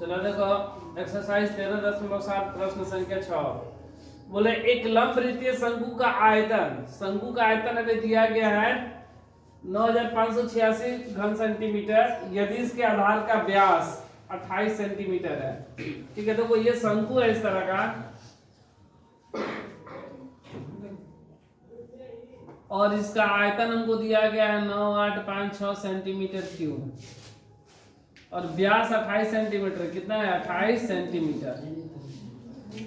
चलो देखो एक्सरसाइज 13.7 प्रश्न संख्या 6। बोले एक लंबवृत्तीय शंकु का आयतन हमें दिया गया है 9586 घन सेंटीमीटर यदि इसके आधार का व्यास 28 सेंटीमीटर है। ठीक है, देखो ये शंकु है इस तरह का और इसका आयतन हमको दिया गया है 9856 सेंटीमीटर क्यूब और व्यास 28 सेंटीमीटर। कितना है? 28 सेंटीमीटर।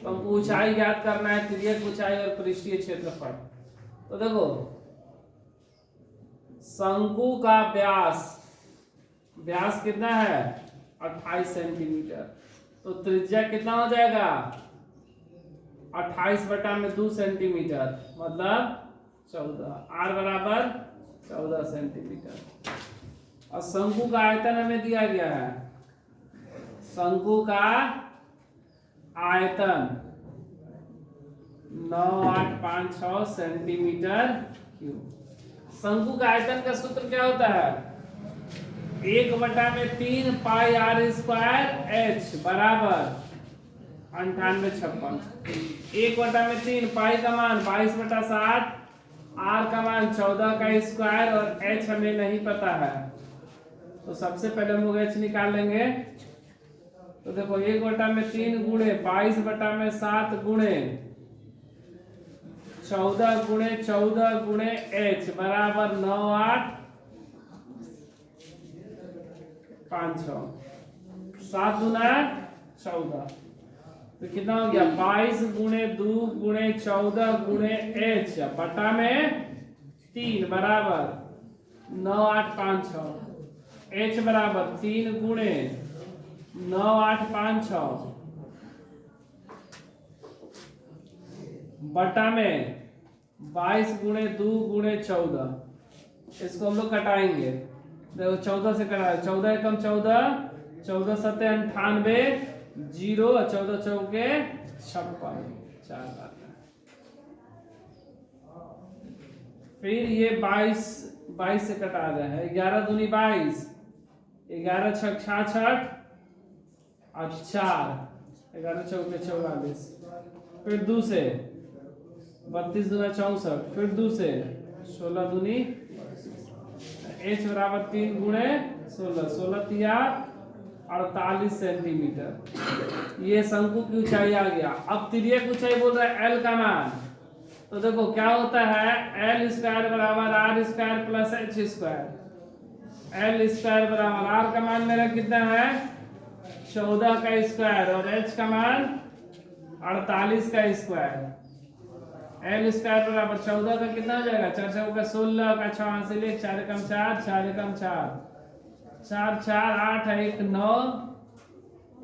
तो हमको ऊंचाई ज्ञात करना है, तिर्यक ऊंचाई और पृष्ठीय क्षेत्रफल। तो देखो शंकु का व्यास कितना है? 28 सेंटीमीटर। तो त्रिज्या कितना हो जाएगा? 28/2 सेंटीमीटर मतलब 14। आर बराबर 14 सेंटीमीटर। और शंकु का आयतन हमें दिया गया है, शंकु का आयतन 9856 सेंटीमीटर क्यूब। शंकु का आयतन का सूत्र क्या होता है? 1/3 पाई आर स्क्वायर एच बराबर 9856। 1/3 पाई का मान 22/7, आर का मान 14 का स्क्वायर और एच हमें नहीं पता है। तो सबसे पहले हम लोग एच निकाल लेंगे। तो देखो 1/3 गुणे 22/7 गुणे 14 गुणे 14 गुणे एच बराबर 9856। 7 दूना 14। तो कितना हो गया? 22 गुणे 2 गुणे 14 गुणे एच बटा में 3 बराबर 9856। एच बराबर 3 गुणे 9856 बटा में 22 गुणे 2 गुणे 14। इसको हम लोग कटाएंगे। देखो 14 से कटा, 14 एकम 14, 14 सत्ते 98, 0 14 चौके 56, 4 बार। फिर ये 22 से कटा गया है। 11 दूनी 22, 11 छक 66 और 4, 11 चौके 44। फिर 2 से 32 दूना 64, फिर 2 से 16 दूनी। एच बराबर 3 गुणे 16, 16 तिया 48 सेंटीमीटर। ये शंकु की ऊंचाई आ गया। अब तिर्यक ऊंचाई बोल रहा है एल का मान। तो देखो क्या होता है? एल स्क्वायर बराबर r square plus h square. L square बराबर आर का मान मेरा कितना है? 14 का स्क्वायर और एच का मान 48 का स्क्वायर। एल स्क्वायर बराबर 14 का कितना हो जाएगा? 4 चौका 16 का 6 हासिल 1, 4 एकम 4, 4 एकम 4, 4 4 8 1 9,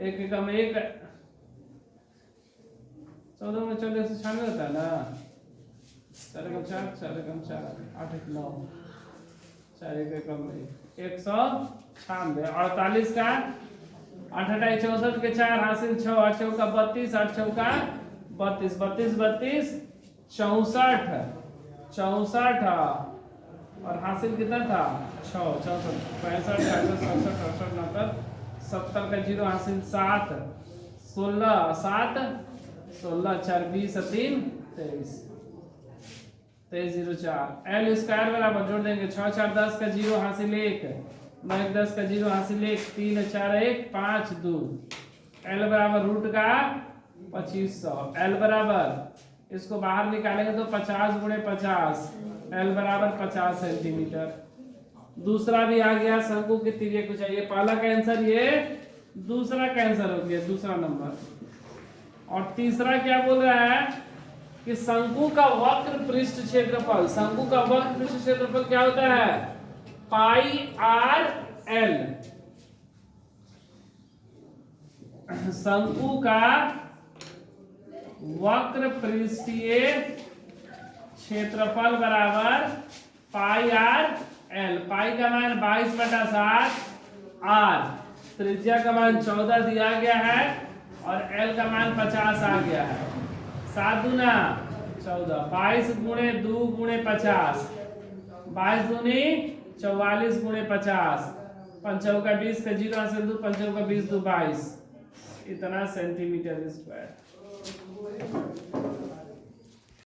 1 एकम 1। 14 में 14 से 96 होता है ना। 4 एकम 4, 4 एकम 4, 8 1 9, 4 1 एकम 196। 48 का 8 8 64 के 4 हासिल 6, 8 चौका 32, 8 चौका 32, 32 32 64 64 और हासिल कितना था? 6 64 65 66 67 68 69 70 का 0 हासिल 7 16 7 16 4 20 3 23 23 0 4। एल स्क्वायर बराबर जोड़ देंगे 6 4 10 का 0 हासिल 1, 9 1 10 का 0 हासिल 1, 3 4 1 5 2। एल बराबर रूट का 2500। एल बराबर इसको बाहर निकालेंगे तो 50 गुणे 50, एल बराबर 50 सेंटीमीटर। दूसरा भी आ गया शंकु की तिर्यक ऊंचाई। पहला कैंसर, ये दूसरा कैंसर हो गया, दूसरा नंबर। और तीसरा क्या बोल रहा है कि शंकु का वक्र पृष्ठ क्षेत्रफल। शंकु का वक्र पृष्ठ क्षेत्रफल क्या होता है? पाई आर एल। शंकु का वक्र पृष्ठीय क्षेत्रफल बराबर पाई आर एल। पाई का मान 22/7, आर त्रिज्या का मान 14 दिया गया है और एल का मान 50 आ गया है। 7 दूना 14, 22 गुणे 2 गुणे 50, 22 दूनी 44 गुणे 50, 5 चौका 20 का 0 हासिल 2, 5 चौका 20 2 22, इतना सेंटीमीटर स्क्वायर।